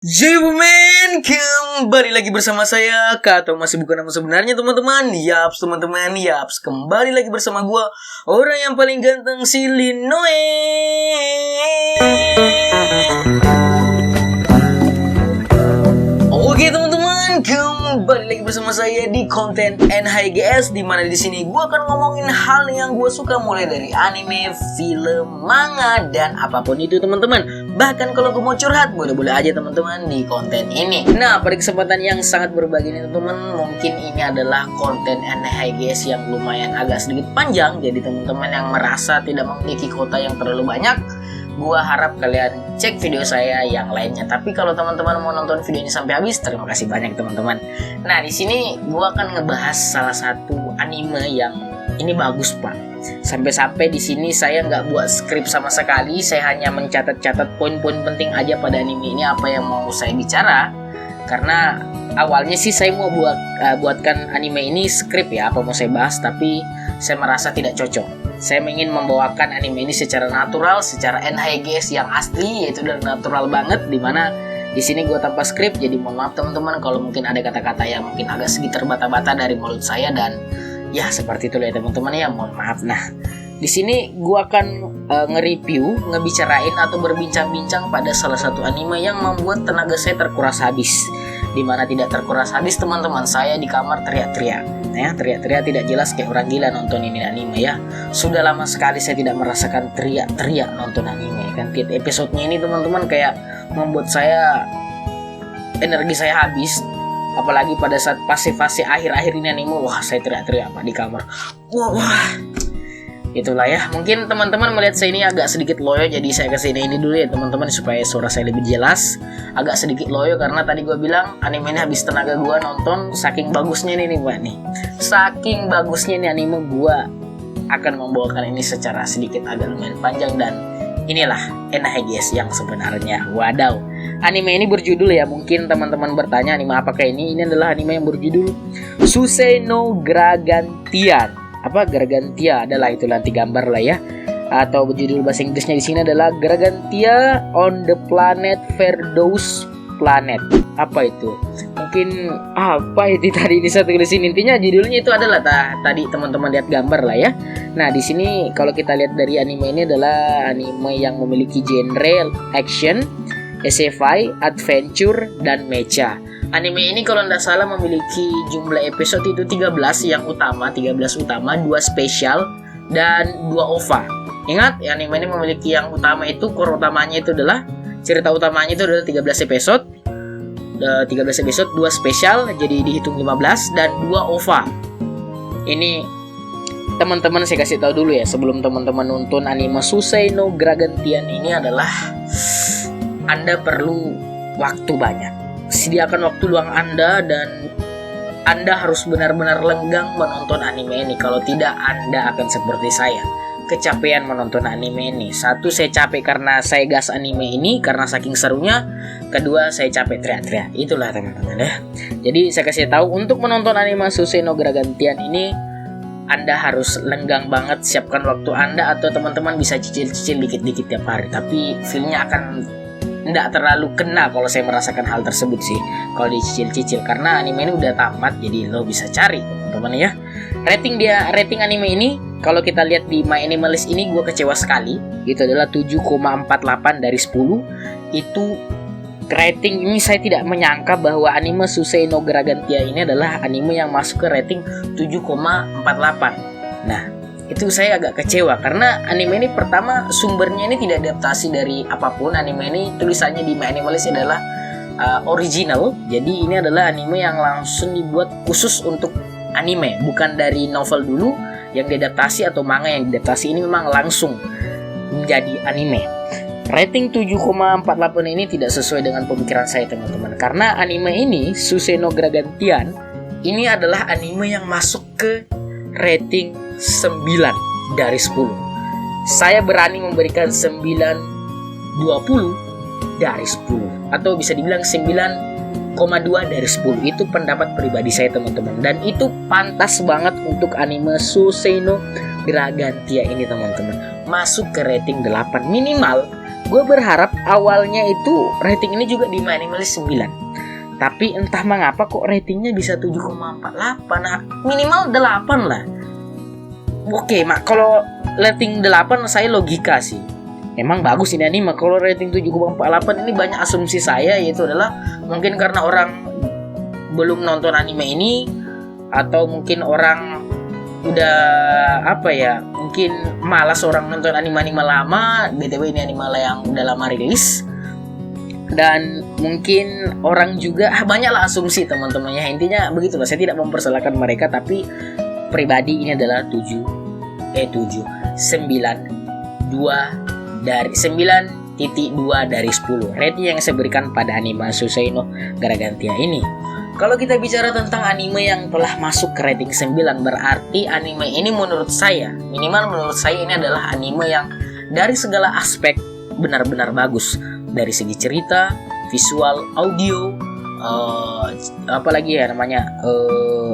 Jaywoman, kembali lagi bersama saya atau masih bukan nama sebenarnya teman-teman. Yaps teman-teman, yaps, kembali lagi bersama gua, orang yang paling ganteng, si Linoe. Oke teman-teman, kembali lagi bersama saya di konten NHGS, di mana di sini gue akan ngomongin hal yang gue suka, mulai dari anime, film, manga, dan apapun itu teman-teman. Bahkan kalau gue mau curhat, boleh-boleh aja teman-teman di konten ini. Nah, pada kesempatan yang sangat berbahagia ini teman-teman, mungkin ini adalah konten NHGS yang lumayan agak sedikit panjang. Jadi teman-teman yang merasa tidak memiliki kuota yang terlalu banyak, gua harap kalian cek video saya yang lainnya. Tapi kalau teman-teman mau nonton video ini sampai habis, terima kasih banyak teman-teman. Nah, di sini gua akan ngebahas salah satu anime yang ini bagus, Pak. Sampai-sampai di sini saya nggak buat skrip sama sekali. Saya hanya mencatat-catat poin-poin penting aja pada anime ini, apa yang mau saya bicara. Karena awalnya sih saya mau buatkan anime ini skrip ya, apa mau saya bahas, tapi saya merasa tidak cocok. Saya ingin membawakan anime ini secara natural, secara NHGS yang asli, yaitu dari natural banget, dimana di sini gue tanpa skrip. Jadi mohon maaf teman-teman kalau mungkin ada kata-kata yang mungkin agak sedikit terbata-bata dari mulut saya, dan ya seperti itu ya teman-teman ya, mohon maaf. Nah, di sini gue akan nge-review, ngebicarain atau berbincang-bincang pada salah satu anime yang membuat tenaga saya terkuras habis. Dimana tidak terkuras habis teman-teman, saya di kamar teriak-teriak ya, teriak-teriak tidak jelas kayak orang gila nonton ini anime ya. Sudah lama sekali saya tidak merasakan teriak-teriak nonton anime kan. Tiap episodenya ini teman-teman kayak membuat saya, energi saya habis. Apalagi pada saat fase-fase akhir-akhir ini anime, wah saya teriak-teriak Pak di kamar. Wah. Itulah ya, mungkin teman-teman melihat saya ini agak sedikit loyo, jadi saya kesini ini dulu ya teman-teman, supaya suara saya lebih jelas. Agak sedikit loyo karena tadi gue bilang anime ini habis tenaga gue nonton, saking bagusnya ini nih Pak nih. Saking bagusnya ini anime, gue akan membawakan ini secara sedikit agak lumayan panjang, dan inilah NHGS yang sebenarnya. Wadaw. Anime ini berjudul ya, mungkin teman-teman bertanya anime apakah ini? Ini adalah anime yang berjudul Susei no Gragantian. Apa Gargantia adalah itu, nanti gambar lah ya, atau berjudul bahasa Inggrisnya di sini adalah Gargantia on the Planet Verdos Planet. Apa itu? Mungkin apa itu tadi ini saya tulisin, intinya judulnya itu adalah tadi teman-teman lihat gambar lah ya. Nah, di sini kalau kita lihat dari anime ini adalah anime yang memiliki genre action, sci-fi, adventure, dan mecha. Anime ini kalau tidak salah memiliki jumlah episode itu 13 yang utama, 13 utama, 2 spesial, dan 2 OVA. Ingat, anime ini memiliki yang utama itu, core utamanya itu adalah, cerita utamanya itu adalah 13 episode, 13 episode, 2 spesial, jadi dihitung 15, dan 2 OVA. Ini teman-teman saya kasih tahu dulu ya, sebelum teman-teman nonton anime Susei no Gragantian ini adalah Anda perlu waktu banyak. Sediakan waktu luang Anda, dan Anda harus benar-benar lenggang menonton anime ini. Kalau tidak, Anda akan seperti saya, kecapean menonton anime ini. Satu, saya capek karena saya gas anime ini karena saking serunya. Kedua, saya capek teriak-teriak. Itulah teman-teman ya. Jadi saya kasih tahu, untuk menonton anime Susei no Gragantian ini Anda harus lenggang banget. Siapkan waktu Anda, atau teman-teman bisa cicil-cicil dikit-dikit tiap hari. Tapi feelnya akan tidak terlalu kena kalau saya merasakan hal tersebut sih, kalau dicicil-cicil, karena anime ini udah tamat, jadi lo bisa cari teman-teman ya. Rating anime ini kalau kita lihat di My Animalist ini, gue kecewa sekali. Itu adalah 7,48 dari 10. Itu rating ini, saya tidak menyangka bahwa anime Susei no Gragantia ini adalah anime yang masuk ke rating 7,48. Nah, itu saya agak kecewa karena anime ini pertama sumbernya ini tidak adaptasi dari apapun. Anime ini tulisannya di My Animalist adalah original. Jadi ini adalah anime yang langsung dibuat khusus untuk anime, bukan dari novel dulu yang diadaptasi atau manga yang diadaptasi. Ini memang langsung menjadi anime. Rating 7,48 ini tidak sesuai dengan pemikiran saya teman-teman, karena anime ini Susei no Gragantian ini adalah anime yang masuk ke rating 9 dari 10. Saya berani memberikan 9,20 dari 10, atau bisa dibilang 9,2 dari 10. Itu pendapat pribadi saya teman-teman, dan itu pantas banget untuk anime Susei no Gragantia ini teman-teman. Masuk ke rating 8 minimal. Gue berharap awalnya itu rating ini juga di My Animalist 9. Tapi entah mengapa kok ratingnya bisa 7,48. Nah, minimal 8 lah. Oke, Mak, kalau rating 8 saya logika sih. Emang bagus ini anime. Kalau rating 7,48 ini banyak asumsi saya, yaitu adalah mungkin karena orang belum nonton anime ini, atau mungkin orang udah mungkin malas orang nonton anime-anime lama. BTW ini anime yang udah lama rilis. Dan mungkin orang juga banyaklah asumsi teman-temannya. Intinya begitulah, saya tidak mempersalahkan mereka, tapi pribadi ini adalah 9,2 dari 10 rating yang saya berikan pada anime Susei no Garagantia ini. Kalau kita bicara tentang anime yang telah masuk ke rating 9, berarti anime ini minimal menurut saya ini adalah anime yang dari segala aspek benar-benar bagus. Dari segi cerita, visual, audio,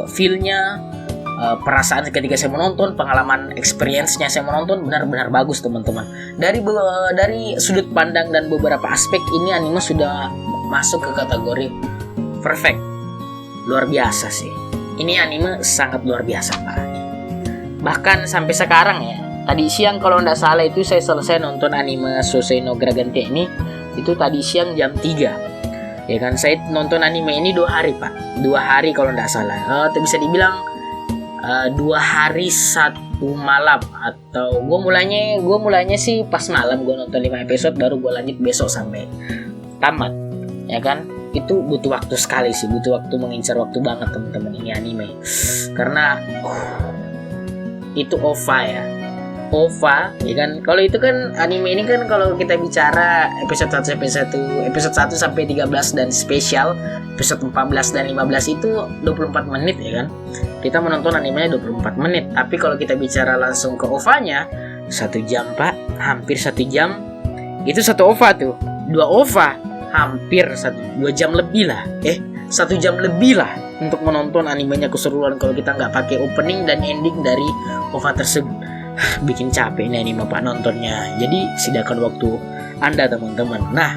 feel-nya, perasaan ketika saya menonton, pengalaman experience-nya saya menonton benar-benar bagus teman-teman. Dari sudut pandang dan beberapa aspek ini anime sudah masuk ke kategori perfect. Luar biasa sih. Ini anime sangat luar biasa Pak. Bahkan sampai sekarang ya. Tadi siang kalau tidak salah itu saya selesai nonton anime Susei no Garagantia ini. Itu tadi siang jam 3. Ya kan, saya nonton anime ini 2 hari Pak. 2 hari kalau tidak salah. Bisa dibilang 2 hari 1 malam. Atau gue mulainya sih pas malam gue nonton 5 episode, baru gue lanjut besok sampai tamat. Ya kan, itu butuh waktu sekali sih, butuh waktu, mengincar waktu banget teman-teman ini anime. Karena itu OVA ya kan. Kalau itu kan anime ini kan, kalau kita bicara episode 1 sampai 13 dan spesial episode 14 dan 15 itu 24 menit ya kan. Kita menonton animenya 24 menit. Tapi kalau kita bicara langsung ke OVA-nya 1 jam Pak, hampir 1 jam. Itu 1 OVA tuh. 2 OVA hampir 2 jam lebih lah. 1 jam lebih lah untuk menonton animenya keseluruhan kalau kita nggak pakai opening dan ending dari OVA tersebut. Bikin capek ini anime Pak nontonnya. Jadi sidakan waktu Anda teman-teman. Nah,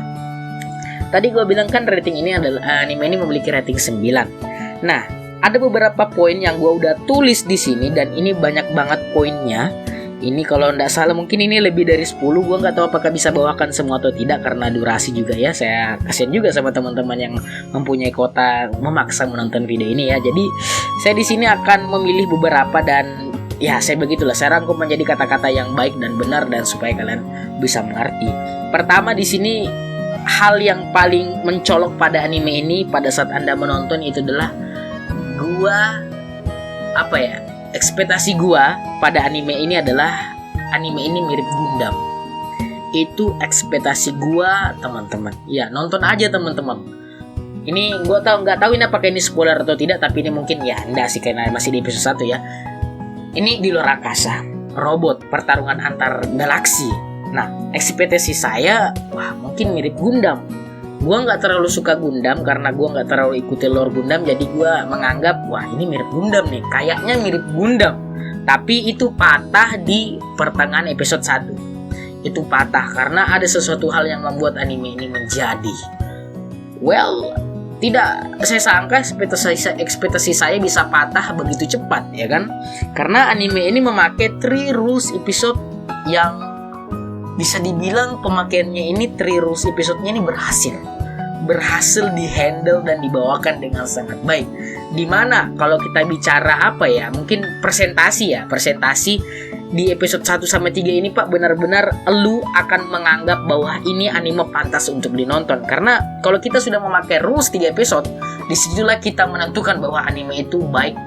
tadi gue bilang kan rating ini adalah anime ini memiliki rating 9. Nah, ada beberapa poin yang gue udah tulis di sini dan ini banyak banget poinnya. Ini kalau nggak salah mungkin ini lebih dari 10. Gue nggak tahu apakah bisa bawakan semua atau tidak karena durasi juga ya. Saya kasihan juga sama teman-teman yang mempunyai kuota memaksa menonton video ini ya. Jadi saya di sini akan memilih beberapa dan ya saya begitulah. Saya rangkum menjadi kata-kata yang baik dan benar dan supaya kalian bisa mengerti. Pertama di sini, hal yang paling mencolok pada anime ini pada saat Anda menonton itu adalah ekspektasi gua pada anime ini adalah anime ini mirip Gundam. Itu ekspektasi gua teman-teman. Ya nonton aja teman-teman. Ini gua nggak tahu ini apakah ini spoiler atau tidak, tapi ini mungkin ya enggak sih karena masih di episode 1 ya. Ini di luar angkasa, robot, pertarungan antar galaksi. Nah ekspektasi saya mungkin mirip Gundam. Gua nggak terlalu suka Gundam karena gua nggak terlalu ikuti lore Gundam, jadi gua menganggap ini mirip Gundam nih, kayaknya mirip Gundam. Tapi itu patah di pertengahan episode 1. Itu patah karena ada sesuatu hal yang membuat anime ini menjadi tidak saya sangka ekspektasi saya bisa patah begitu cepat ya kan. Karena anime ini memakai 3 rules episode yang bisa dibilang pemakaiannya ini 3 rules episode-nya ini berhasil dihandle dan dibawakan dengan sangat baik. Dimana kalau kita bicara mungkin presentasi di episode 1 sampai 3 ini Pak, benar-benar lu akan menganggap bahwa ini anime pantas untuk dinonton. Karena kalau kita sudah memakai rules 3 episode, disitulah kita menentukan bahwa anime itu baik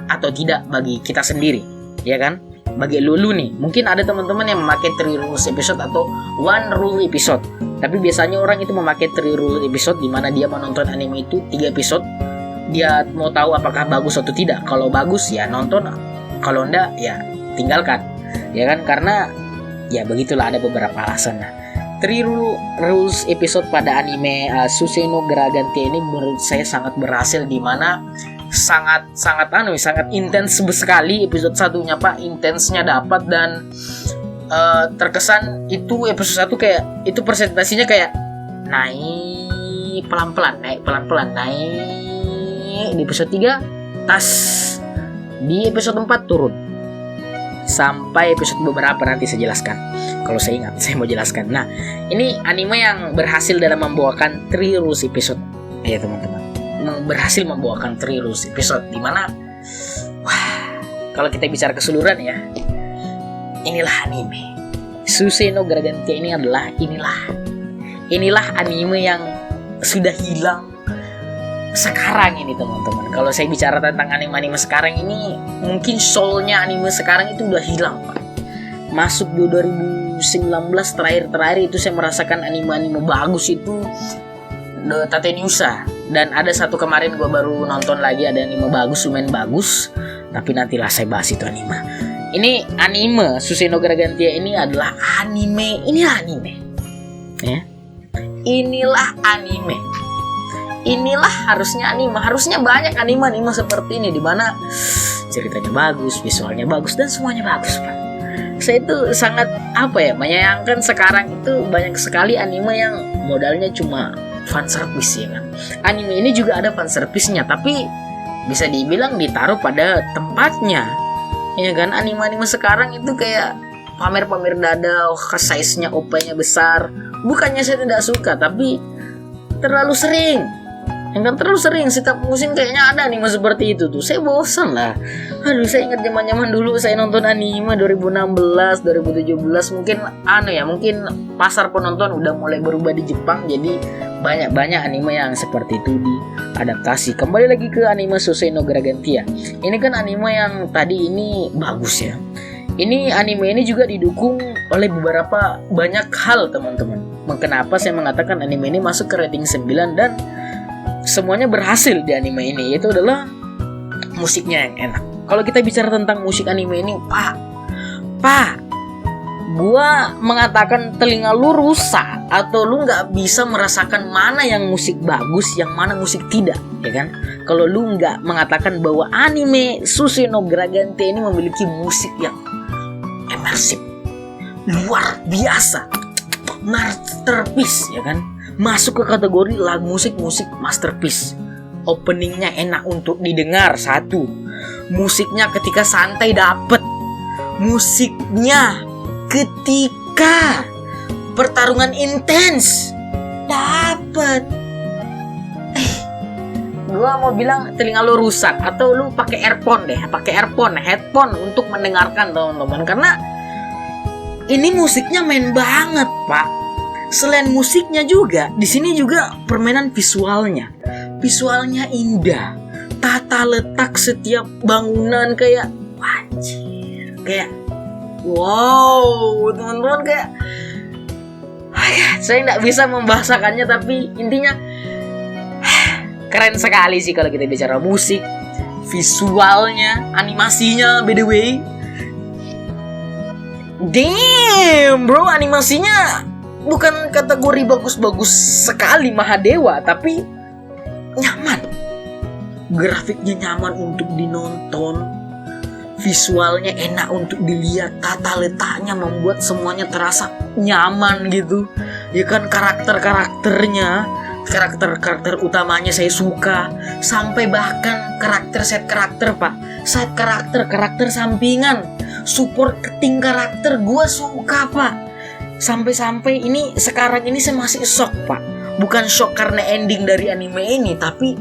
atau tidak bagi kita sendiri, ya kan? Bagi lu nih, mungkin ada teman-teman yang memakai 3 rules episode atau 1 rule episode. Tapi biasanya orang itu memakai 3 rule episode, di mana dia menonton anime itu 3 episode. Dia mau tahu apakah bagus atau tidak. Kalau bagus ya nonton, kalau enggak ya tinggalkan. Ya kan, karena ya begitulah, ada beberapa alasan. 3 rules episode pada anime Susei no Garagantia ini menurut saya sangat berhasil, di mana sangat intens sekali episode 1-nya Pak, intensnya dapat dan terkesan itu episode 1 kayak itu presentasinya kayak naik pelan-pelan, naik di episode 3 tas, di episode 4 turun sampai episode beberapa nanti saya jelaskan. Kalau saya ingat, saya mau jelaskan. Nah, ini anime yang berhasil dalam membawakan 3 rules episode. Ya teman-teman, berhasil membawakan 3 rules episode, dimana kalau kita bicara keseluruhan ya, inilah anime Suisei no Gargantia. Ini adalah inilah anime yang sudah hilang sekarang ini teman-teman. Kalau saya bicara tentang anime-anime sekarang ini, mungkin soulnya anime sekarang itu udah hilang Pak. Masuk di 2019 terakhir itu saya merasakan anime-anime bagus itu Tatenyusa. Dan ada satu kemarin gue baru nonton lagi, ada anime bagus, lumayan bagus, tapi nantilah saya bahas itu anime. Ini anime Suisei no Gargantia ini adalah anime. Inilah anime ya. Inilah harusnya anime. Harusnya banyak anime seperti ini, dimana ceritanya bagus, visualnya bagus, dan semuanya bagus Pak. Saya itu sangat menyayangkan sekarang itu banyak sekali anime yang modalnya cuma fanservice ya kan. Anime ini juga ada fanservice-nya, tapi bisa dibilang ditaruh pada tempatnya ya kan. Anime-anime sekarang itu kayak pamer-pamer dada, size-nya OP-nya besar. Bukannya saya tidak suka, tapi terlalu sering. Terlalu sering setiap musim kayaknya ada anime seperti itu tuh. Saya bosan lah. Aduh, saya ingat zaman-zaman dulu saya nonton anime 2016, 2017 mungkin pasar penonton udah mulai berubah di Jepang, jadi banyak anime yang seperti itu diadaptasi. Kembali lagi ke anime Suisei no Gargantia. Ini kan anime yang tadi ini bagus ya. Ini anime ini juga didukung oleh banyak hal teman-teman. Kenapa saya mengatakan anime ini masuk ke rating 9 dan semuanya berhasil di anime ini, yaitu adalah musiknya yang enak. Kalau kita bicara tentang musik anime ini, Pak, gua mengatakan telinga lu rusak atau lu nggak bisa merasakan mana yang musik bagus, yang mana musik tidak, ya kan? Kalau lu nggak mengatakan bahwa anime Suisei no Gargantia ini memiliki musik yang imersif, luar biasa, masterpiece, ya kan? Masuk ke kategori lagu musik masterpiece. Openingnya enak untuk didengar, satu. Musiknya ketika santai dapet. Musiknya ketika pertarungan intens dapet. Gua mau bilang telinga lu rusak atau lu pakai headphone untuk mendengarkan teman-teman, karena ini musiknya main banget Pak. Selain musiknya juga, di sini juga permainan visualnya indah. Tata letak setiap bangunan kayak wajir, kayak wow, teman-teman, kayak saya nggak bisa membahasakannya, tapi intinya keren sekali sih kalau kita bicara musik, visualnya, animasinya, by the way. Damn bro, animasinya bukan kategori bagus-bagus sekali Mahadewa, tapi nyaman. Grafiknya nyaman untuk dinonton, visualnya enak untuk dilihat, tata letaknya membuat semuanya terasa nyaman gitu. Ya kan, karakter utamanya saya suka, sampai bahkan set karakter Pak, karakter sampingan, support keting karakter gua suka Pak. Sampai ini sekarang ini saya masih shock Pak. Bukan shock karena ending dari anime ini, tapi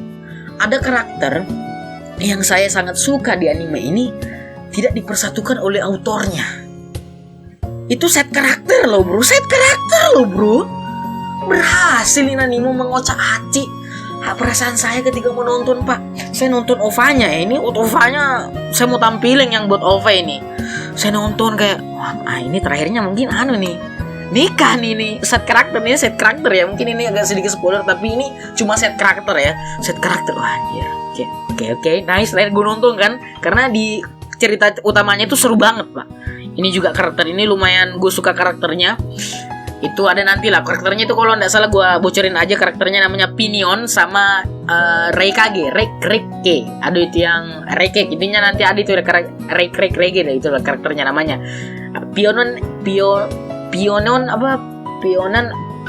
ada karakter yang saya sangat suka di anime ini tidak dipersatukan oleh autornya. Itu set karakter loh bro. Berhasil ini anime mengocak hati perasaan saya ketika menonton Pak. Saya nonton OVA-nya ini, OVA-nya saya mau tampilin yang buat OVA ini. Saya nonton kayak ini terakhirnya mungkin nikah nih set karakter ya, mungkin ini agak sedikit spoiler, tapi ini cuma set karakter ya, anjir. Oke, nice. Terakhir gue nonton kan, karena di cerita utamanya itu seru banget Pak. Ini juga karakter ini lumayan gue suka karakternya. Itu ada nanti lah karakternya itu, kalau nggak salah gue bocorin aja, karakternya namanya Pinion sama Reikage. Aduh itu yang Reikage, intinya nanti ada itu Reikage itu lah karakternya namanya. Pionon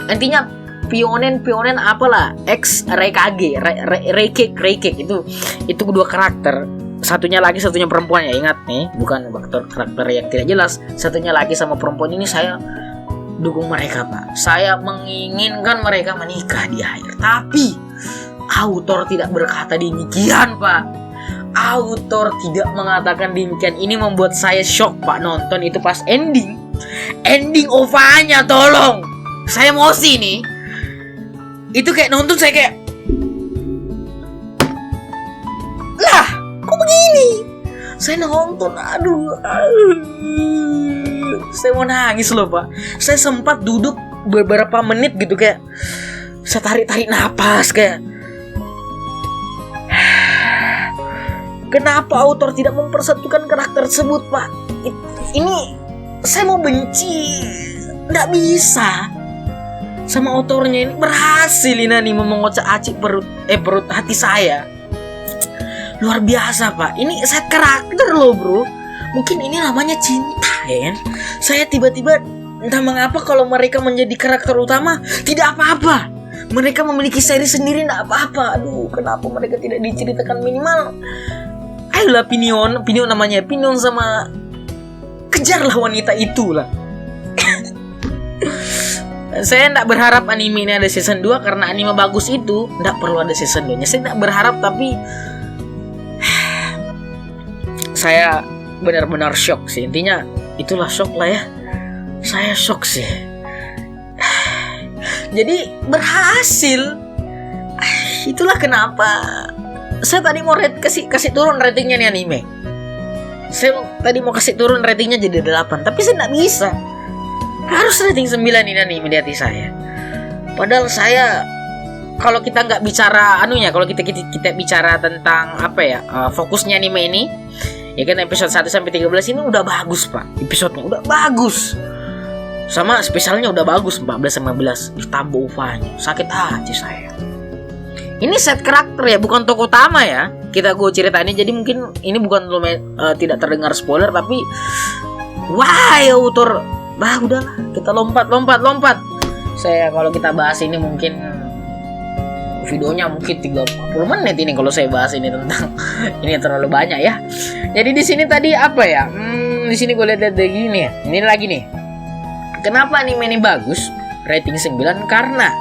intinya Pionen apalah X Reikage Reikage itu kedua karakter. Satunya perempuan ya, ingat nih, bukan karakter yang tidak jelas. Satunya lagi sama perempuan ini saya dukung mereka, Pak. Saya menginginkan mereka menikah di akhir. Tapi autor tidak berkata demikian, Pak. Autor tidak mengatakan demikian. Ini membuat saya shock, Pak. Nonton itu pas ending OVA-nya, tolong. Saya emosi nih. Itu kayak nonton saya kayak, lah, kok begini? Saya nonton, aduh. Saya mau nangis loh, Pak. Saya sempat duduk beberapa menit gitu, kayak saya tarik napas kayak, kenapa autor tidak mempersatukan karakter tersebut, Pak? Ini saya mau benci, nggak bisa. Sama autornya ini berhasil ini mengocak-acik perut hati saya. Luar biasa, Pak. Ini set karakter loh, bro. Mungkin ini namanya cinta, ya kan? Saya tiba-tiba entah mengapa kalau mereka menjadi karakter utama tidak apa-apa. Mereka memiliki seri sendiri tidak apa-apa. Aduh, kenapa mereka tidak diceritakan minimal? Ayolah Pinion namanya, Pinion sama kejarlah wanita itulah. Saya tidak berharap anime ini ada season 2 karena anime bagus itu tidak perlu ada season 2-nya. Saya tidak berharap, tapi saya benar-benar shock sih. Intinya itulah shock lah ya. Saya shock sih. Jadi berhasil. Itulah kenapa saya tadi mau kasih turun ratingnya nih anime. Saya tadi mau kasih turun ratingnya jadi 8, tapi saya tidak bisa. Harus rating 9 ini anime di hati saya. Padahal saya, kalau kita nggak bicara kalau kita bicara tentang apa ya, fokusnya anime ini, ya kan episode 1 sampai 13 ini udah bagus, Pak. Episodenya udah bagus. Sama spesialnya udah bagus, 14-15. Ditambah UFA-nya. Sakit hati saya. Ini set karakter ya, bukan tokoh utama ya. Gue ceritain, jadi mungkin ini bukan tidak terdengar spoiler, tapi wah, autor. Bah, udahlah, kita lompat. Saya kalau kita bahas ini mungkin videonya mungkin 30-40 menit ini kalau saya bahas ini tentang ini terlalu banyak ya. Jadi di sini tadi apa ya? Di sini gue lihat gini ya. Ini lagi nih. Kenapa anime ini bagus? Rating 9 karena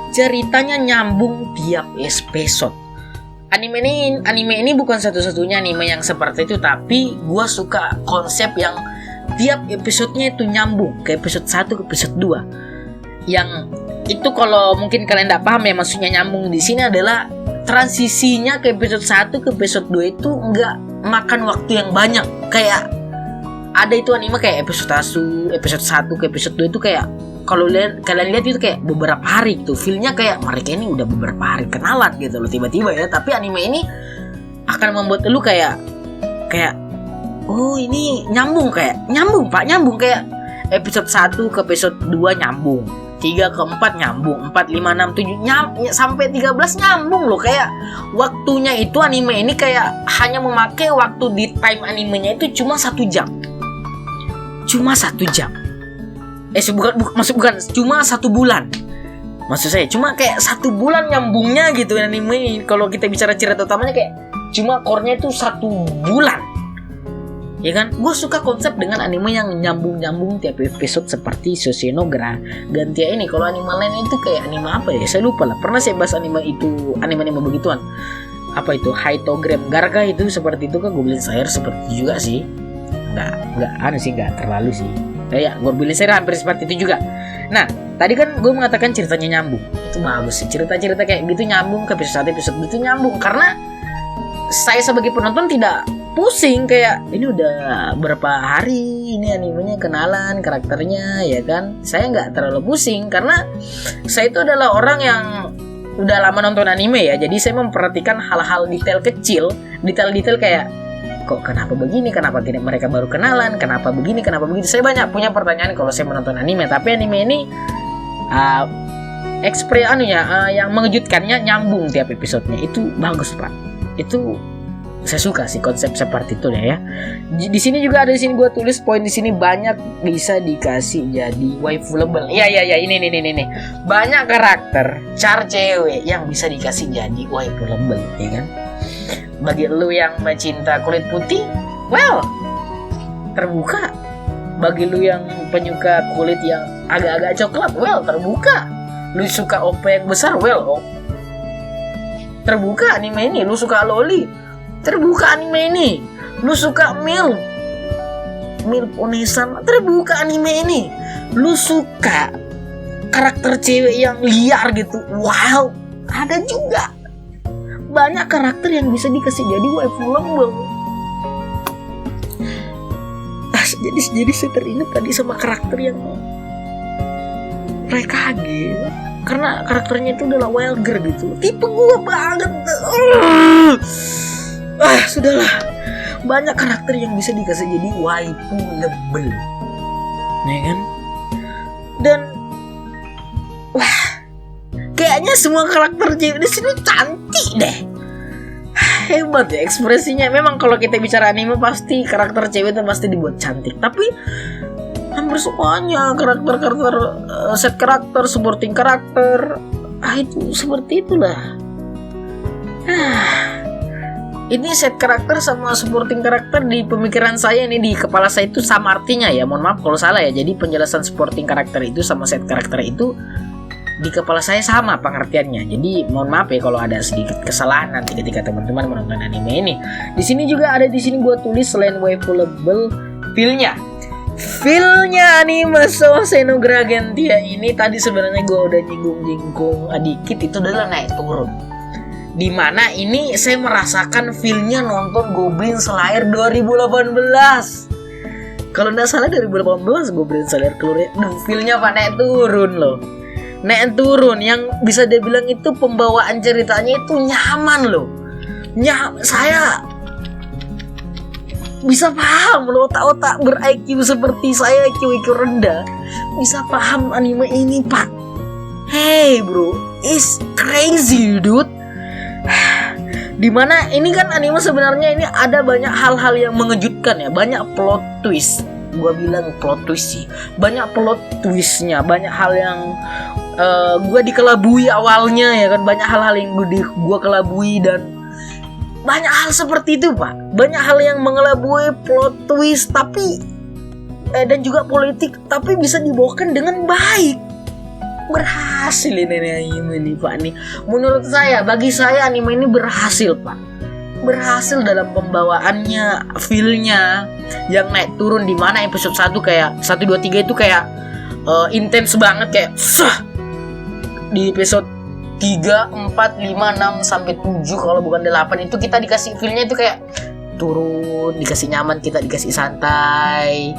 ceritanya nyambung tiap episode. Anime ini bukan satu-satunya anime yang seperti itu, tapi gue suka konsep yang tiap episodenya itu nyambung ke episode 1 ke episode 2. Yang itu kalau mungkin kalian tidak paham ya, maksudnya nyambung di sini adalah transisinya ke episode 1 ke episode 2 itu nggak makan waktu yang banyak. Kayak ada itu anime kayak episode 1 ke episode 2 itu kayak kalau kalian lihat itu kayak beberapa hari gitu. Feel-nya kayak mereka ini udah beberapa hari kenalan gitu loh tiba-tiba ya. Tapi anime ini akan membuat lu kayak oh ini nyambung kayak episode 1 ke episode 2 nyambung, 3 ke 4 nyambung, 4, 5, 6, 7 sampai 13 nyambung loh. Kayak waktunya itu anime ini kayak hanya memakai waktu di time animenya itu cuma 1 jam. Cuma 1 jam. Bukan cuma 1 bulan. Maksud saya cuma kayak 1 bulan nyambungnya gitu anime. Kalau kita bicara cerita utamanya kayak cuma core-nya itu 1 bulan. Ya kan? Gue suka konsep dengan anime yang nyambung-nyambung tiap episode seperti Soshinogra Gantia ini. Kalau anime lain itu kayak anime apa ya? Saya lupa lah. Pernah saya bahas anime begituan. Apa itu? Haitogram Garga itu seperti itu kan. Goblin Slayer seperti juga sih. Enggak terlalu sih. Ya, Goblin Slayer hampir seperti itu juga. Nah, tadi kan gue mengatakan ceritanya nyambung. Itu bagus sih. Cerita-cerita kayak gitu nyambung ke episode 1 episode itu nyambung karena saya sebagai penonton tidak pusing kayak ini udah berapa hari ini animenya kenalan karakternya ya kan. Saya nggak terlalu pusing karena saya itu adalah orang yang udah lama nonton anime ya. Jadi saya memperhatikan hal-hal detail kecil, detail-detail kayak kok kenapa begini, kenapa tidak mereka baru kenalan, kenapa begini, kenapa begitu. Saya banyak punya pertanyaan kalau saya menonton anime, tapi anime ini yang mengejutkannya nyambung tiap episodenya. Itu bagus Pak. Itu saya suka sih konsep seperti itu ya. Di sini juga ada, di sini gue tulis poin di sini, banyak bisa dikasih jadi waifuable. Iya ini. Banyak karakter char cewek yang bisa dikasih jadi waifuable, ya kan? Bagi lu yang mencinta kulit putih, well, terbuka. Bagi lu yang penyuka kulit yang agak-agak coklat, well, terbuka. Lu suka OP yang besar, well, terbuka anime ini. Lu suka loli, terbuka anime ini. Lu suka milf onesan, terbuka anime ini. Lu suka karakter cewek yang liar gitu, wow, ada juga. Banyak karakter yang bisa dikasih jadi waifuable. Jadi saya teringat tadi sama karakter yang Raikage, karena karakternya itu adalah wild girl gitu, tipe gue banget. Sudahlah, banyak karakter yang bisa dikasih jadi waifuable, ya kan? Dan kayaknya semua karakter cewek di sini cantik deh. Hebat ya ekspresinya. Memang kalau kita bicara anime pasti karakter cewek itu pasti dibuat cantik, tapi hampir semuanya karakter set karakter, supporting karakter, itu seperti itulah. Ini set karakter sama supporting karakter di pemikiran saya, ini di kepala saya itu sama artinya ya. Mohon maaf kalau salah ya. Jadi penjelasan supporting karakter itu sama set karakter itu di kepala saya sama pengertiannya. Jadi mohon maaf ya kalau ada sedikit kesalahan nanti ketika teman-teman menonton anime ini. Di sini juga ada, di sini gue tulis selain waifuable, feel-nya anime So Xenogra Gentia ini tadi sebenarnya gue udah nyinggung dikit, itu adalah naik turun. Dimana ini saya merasakan feel-nya nonton Goblin Slayer 2018. Kalau nggak salah 2018 Goblin Slayer keluar. Feel-nya Pak naik turun loh. Naik turun yang bisa dia bilang itu pembawaan ceritanya itu nyaman loh. Saya bisa paham loh, otak-otak ber-IQ seperti saya, IQ rendah, bisa paham anime ini Pak. Hey bro, it's crazy dude. Dimana ini kan anime sebenarnya ini ada banyak hal-hal yang mengejutkan ya, banyak plot twist. Gua bilang plot twist sih, banyak plot twistnya, banyak hal yang gue dikelabui awalnya ya kan, banyak hal-hal yang gue kelabui, dan banyak hal seperti itu Pak, banyak hal yang mengelabui plot twist tapi dan juga politik, tapi bisa dibawakan dengan baik. Berhasil ini anime ini Pak nih. Menurut saya, bagi saya anime ini berhasil Pak, berhasil dalam pembawaannya, feel-nya yang naik turun. Dimana episode 1 kayak 1, 2, 3 itu kayak intens banget, kayak di episode 3, 4, 5, 6 sampai 7 kalau bukan 8 itu kita dikasih feel-nya itu kayak turun, dikasih nyaman, kita dikasih santai.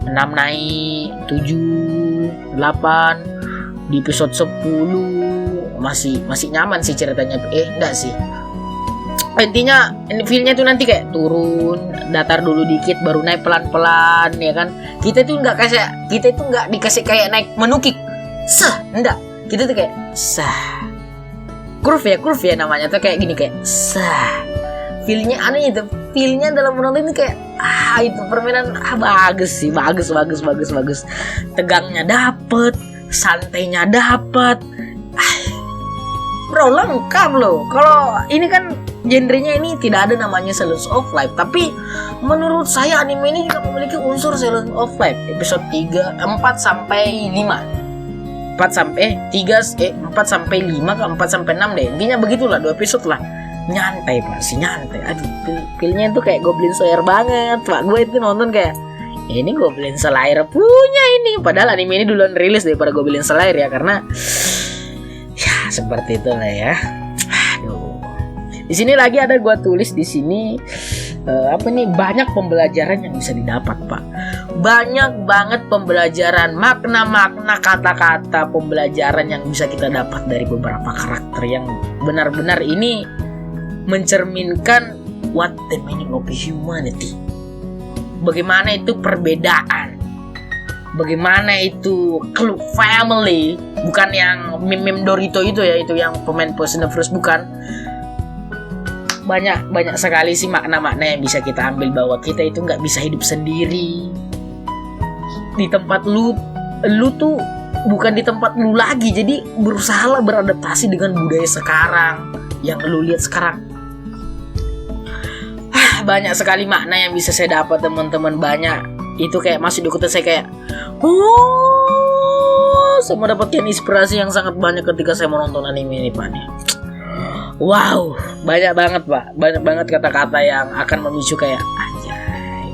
6 naik, 7, 8, di episode 10 masih nyaman sih ceritanya. Enggak sih. Intinya feel-nya tuh nanti kayak turun, datar dulu dikit baru naik pelan-pelan ya kan. Kita itu enggak dikasih kayak naik menukik. Enggak. Kita tuh kayak curve ya namanya tuh kayak gini, kayak feelnya aneh itu, feelnya dalam menonton ini kayak itu permainan bagus sih, bagus. Tegangnya dapet, santainya dapet, bro lengkap loh. Kalau ini kan genrenya ini tidak ada namanya Slice of Life, tapi menurut saya anime ini juga memiliki unsur Slice of Life. Episode 4 sampai 5 4 sampai 5 ke 4 sampai 6 deh. Intinya begitulah, 2 episode lah. Nyantai Pak, nyantai. Aduh, feel-nya itu kayak Goblin Slayer banget Pak. Gue itu nonton kayak ini Goblin Slayer punya ini. Padahal anime ini duluan rilis daripada Goblin Slayer ya, karena ya seperti itulah ya. Aduh. Di sini lagi ada gue tulis di sini banyak pembelajaran yang bisa didapat Pak. Banyak banget pembelajaran, makna-makna, kata-kata pembelajaran yang bisa kita dapat dari beberapa karakter yang benar-benar ini mencerminkan what the meaning of humanity. Bagaimana itu perbedaan, bagaimana itu family, bukan yang meme Dorito itu ya, itu yang pemain Fast and the Furious, bukan. Banyak sekali sih makna-makna yang bisa kita ambil, bahwa kita itu nggak bisa hidup sendiri. Di tempat lu tuh bukan di tempat lu lagi, jadi berusahalah beradaptasi dengan budaya sekarang yang lu lihat sekarang. Banyak sekali makna yang bisa saya dapat teman-teman, banyak. Itu kayak masih di kota saya kayak saya mendapatkan inspirasi yang sangat banyak ketika saya menonton anime ini, Pak. Wow, banyak banget, Pak. Banyak banget kata-kata yang akan memicu kayak anjay,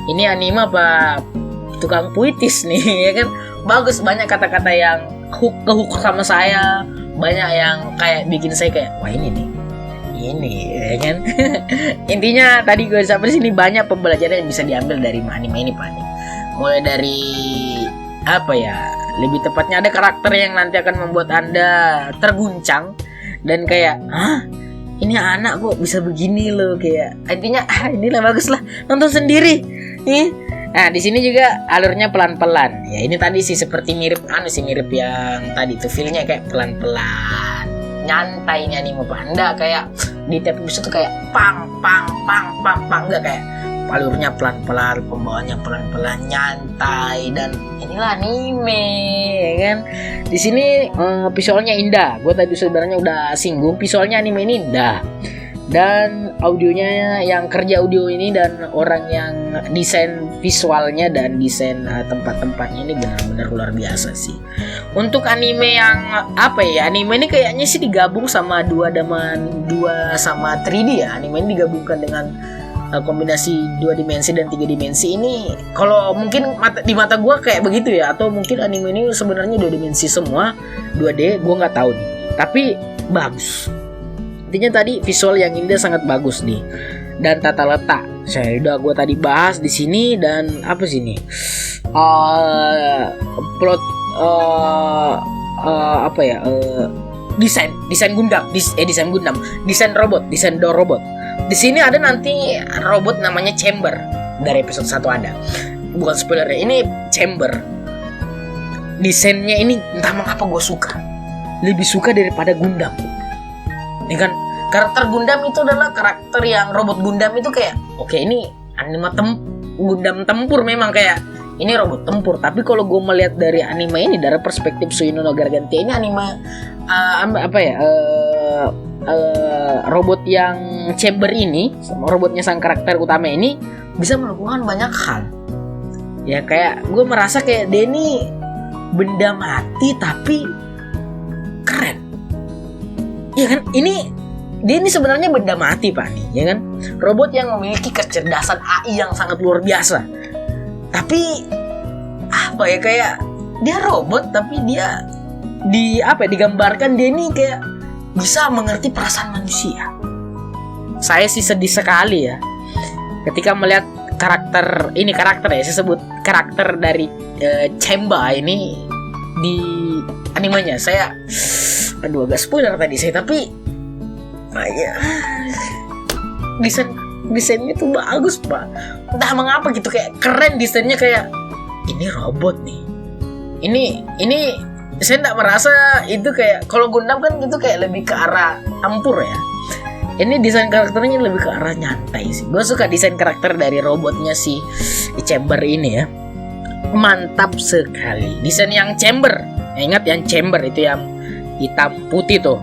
ini anime apa tukang puitis nih ya kan. Bagus, banyak kata-kata yang hook sama saya. Banyak yang kayak bikin saya kayak wah ini ya kan. Intinya tadi gue sampai sini banyak pembelajaran yang bisa diambil dari anime ini, Pak. Mulai dari apa ya, lebih tepatnya ada karakter yang nanti akan membuat Anda terguncang dan kayak ini anak kok bisa begini loh, kayak intinya inilah bagus lah, nonton sendiri. Nah di sini juga alurnya pelan-pelan ya. Ini tadi sih seperti mirip yang tadi tuh, feelnya kayak pelan-pelan nyantai nih anime Anda, kayak di tiap episode tuh kayak pang enggak, kayak alurnya pelan-pelan, pembawaannya pelan-pelan, nyantai, dan inilah anime ya kan. Di sini visualnya indah. Gue tadi sebenarnya udah singgung, visualnya anime ini indah. Dan audionya, yang kerja audio ini dan orang yang desain visualnya dan desain tempat-tempatnya ini benar-benar luar biasa sih. Untuk anime yang apa ya, anime ini kayaknya sih digabung sama 2 sama 3D ya. Anime ini digabungkan dengan kombinasi 2 dimensi dan 3 dimensi ini. Kalau mungkin di mata gue kayak begitu ya, atau mungkin anime ini sebenarnya 2 dimensi semua, 2D, gue nggak tahu nih. Tapi bagus. Intinya tadi visual yang indah sangat bagus nih, dan tata letak saya gue tadi bahas di sini. Dan apa sih nih plot apa ya, desain Gundam, desain robot. Di sini ada nanti robot namanya Chamber, dari episode 1 ada. Bukan spoiler ya, ini Chamber. Desainnya ini entah mengapa gue lebih suka daripada Gundam. Ini kan karakter Gundam itu adalah karakter yang robot Gundam itu kayak oke, ini anime Gundam tempur, memang kayak ini robot tempur. Tapi kalau gue melihat dari anime ini dari perspektif Suino no Gargantia, ini anime robot yang Chamber ini, robotnya sang karakter utama ini bisa melakukan banyak hal. Ya kayak gue merasa kayak dia ini benda mati tapi keren. Ya kan, dia ini sebenarnya benda mati, Pak nih, ya kan? Robot yang memiliki kecerdasan AI yang sangat luar biasa. Tapi apa ya, kayak dia robot tapi dia digambarkan dia ini kayak bisa mengerti perasaan manusia. Saya sih sedih sekali ya ketika melihat karakter ya, saya sebut karakter dari Chamber ini di animenya. Saya agak spoiler tadi saya, tapi ya desainnya tuh bagus, Pak. Entah mengapa gitu, kayak keren desainnya, kayak ini robot nih. Ini saya tidak merasa itu kayak, kalau Gundam kan itu kayak lebih ke arah tempur ya. Ini desain karakternya lebih ke arah nyantai sih. Gue suka desain karakter dari robotnya si Chamber ini ya. Mantap sekali desain yang Chamber. Ingat yang Chamber itu yang hitam putih tuh.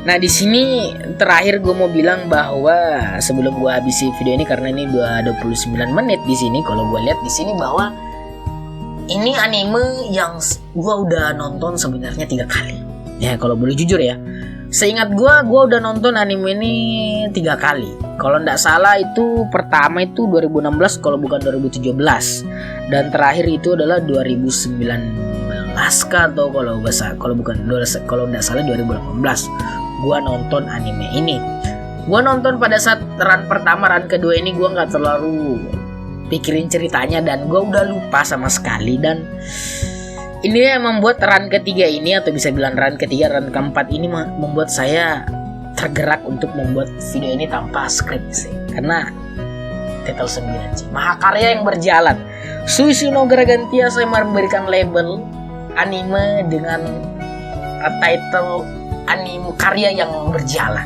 Nah di sini terakhir gue mau bilang bahwa sebelum gue habisi video ini, karena ini udah 29 menit di sini, kalau gue lihat di sini bahwa ini anime yang gue udah nonton sebenarnya 3 kali. Ya kalau boleh jujur ya, seingat gue udah nonton anime ini 3 kali. Kalau nggak salah itu pertama itu 2016 kalau bukan 2017, dan terakhir itu adalah 2019 atau kalau nggak salah 2018. Gua nonton anime ini. Gua nonton pada saat run pertama, run kedua ini gua nggak terlalu pikirin ceritanya dan gua udah lupa sama sekali. Dan ini yang membuat run ketiga ini, atau bisa bilang run ketiga, run keempat ini membuat saya tergerak untuk membuat video ini tanpa skrip sih. Karena titel 9 sih, mahakarya yang berjalan. Sushi no Gargantia saya memberikan label anime dengan title anime karya yang berjalan,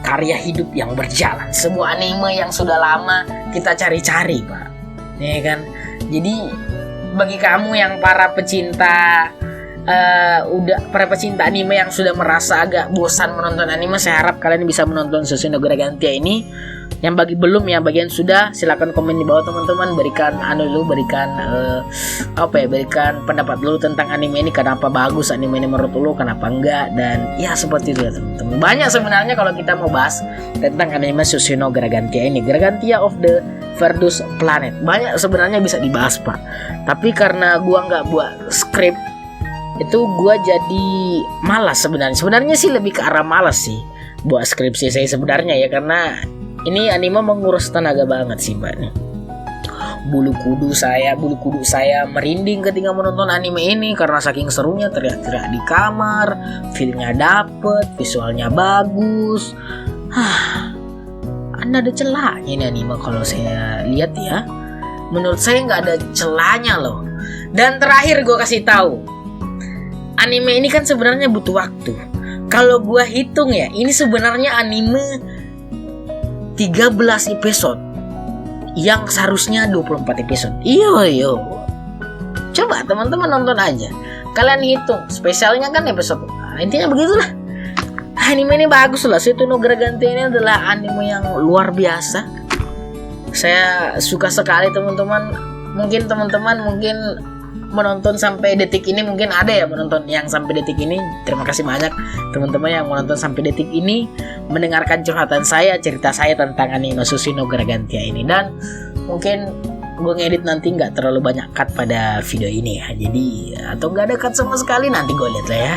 karya hidup yang berjalan, sebuah anime yang sudah lama kita cari-cari, Pak. Ya kan? Jadi bagi kamu yang para pecinta para pecinta anime yang sudah merasa agak bosan menonton anime, saya harap kalian bisa menonton Sushi no Gragantia ini. Yang bagi belum, yang bagian sudah, silakan komen di bawah teman-teman, berikan berikan pendapat dulu tentang anime ini, kenapa bagus anime ini menurut lu, kenapa enggak, dan ya seperti itu ya teman-teman. Banyak sebenarnya kalau kita mau bahas tentang anime Sushi no Gragantia ini, Gragantia of the Verdus Planet. Banyak sebenarnya bisa dibahas, Pak. Tapi karena gua nggak buat skrip, itu gua jadi malas sebenarnya. Sebenarnya sih lebih ke arah malas sih buat skripsi saya sebenarnya ya, karena ini anime menguras tenaga banget sih, Mbak nih. Bulu kuduk saya merinding ketika menonton anime ini karena saking serunya, teriak-teriak di kamar, feel-nya dapet, visualnya bagus. Ada celahnya ini anime kalau saya lihat ya. Menurut saya nggak ada celahnya loh. Dan terakhir gue kasih tahu, anime ini kan sebenarnya butuh waktu. Kalau gue hitung ya, ini sebenarnya anime 13 episode yang seharusnya 24 episode. Iyo. Coba teman-teman nonton aja. Kalian hitung, spesialnya kan episode. Nah, intinya begitulah. Anime ini bagus lah. Sushi no Gragantia ini adalah anime yang luar biasa. Saya suka sekali teman-teman. Mungkin teman-teman menonton sampai detik ini, mungkin ada ya menonton yang sampai detik ini. Terima kasih banyak teman-teman yang menonton sampai detik ini, mendengarkan curhatan saya, cerita saya tentang anime Sushi no Gragantia ini. Dan mungkin gue ngedit nanti nggak terlalu banyak cut pada video ini ya, jadi atau nggak ada cut sama sekali, nanti gue lihat lah ya.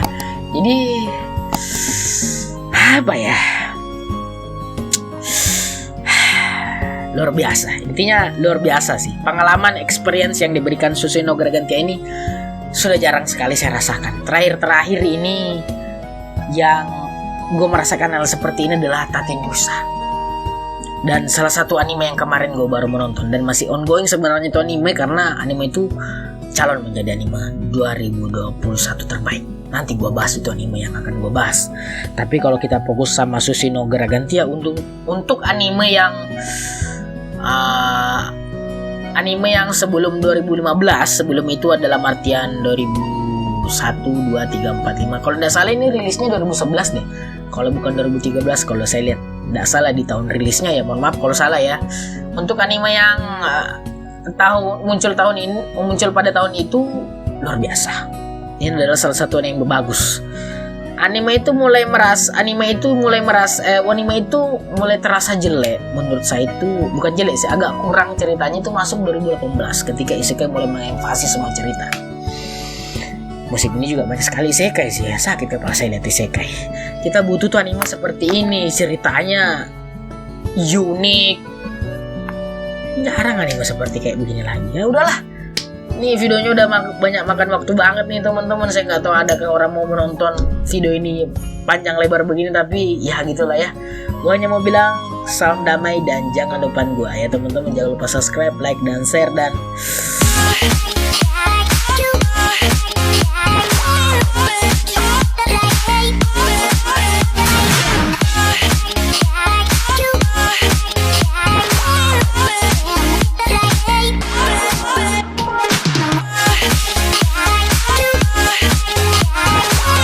Jadi apa ya, luar biasa. Intinya luar biasa sih. Pengalaman, experience yang diberikan Sushi no Gragantia ini sudah jarang sekali saya rasakan. Terakhir ini yang gue merasakan hal seperti ini adalah Tatendusa. Dan salah satu anime yang kemarin gue baru menonton dan masih ongoing sebenarnya itu anime, karena anime itu calon menjadi anime 2021 terbaik. Nanti gue bahas itu anime yang akan gue bahas. Tapi kalau kita fokus sama Sushi no Gragantia, untuk anime yang sebelum 2015, sebelum itu adalah artian 2001, 2, 3, 4, 5. Kalau tidak salah ini rilisnya 2011 deh. Kalau bukan 2013 kalau saya lihat. Tidak salah di tahun rilisnya ya, mohon maaf kalau salah ya. Untuk anime yang muncul pada tahun itu luar biasa. Ini adalah salah satu anime yang bagus. Anime itu mulai terasa jelek. Menurut saya itu bukan jelek sih, agak kurang ceritanya. Itu masuk 2018 ketika isekai mulai mengemfasi semua cerita. Musim ini juga banyak sekali isekai sih ya, sakit kepala saya lihat isekai. Kita butuh tuh anime seperti ini, ceritanya unik. Jarang anime seperti kayak begini lagi. Ya udahlah. Nih videonya udah banyak makan waktu banget nih teman-teman. Saya nggak tahu adakah orang mau menonton video ini panjang lebar begini, tapi ya gitulah ya. Gue hanya mau bilang salam damai dan jangan lupa gue ya teman-teman, jangan lupa subscribe, like dan share dan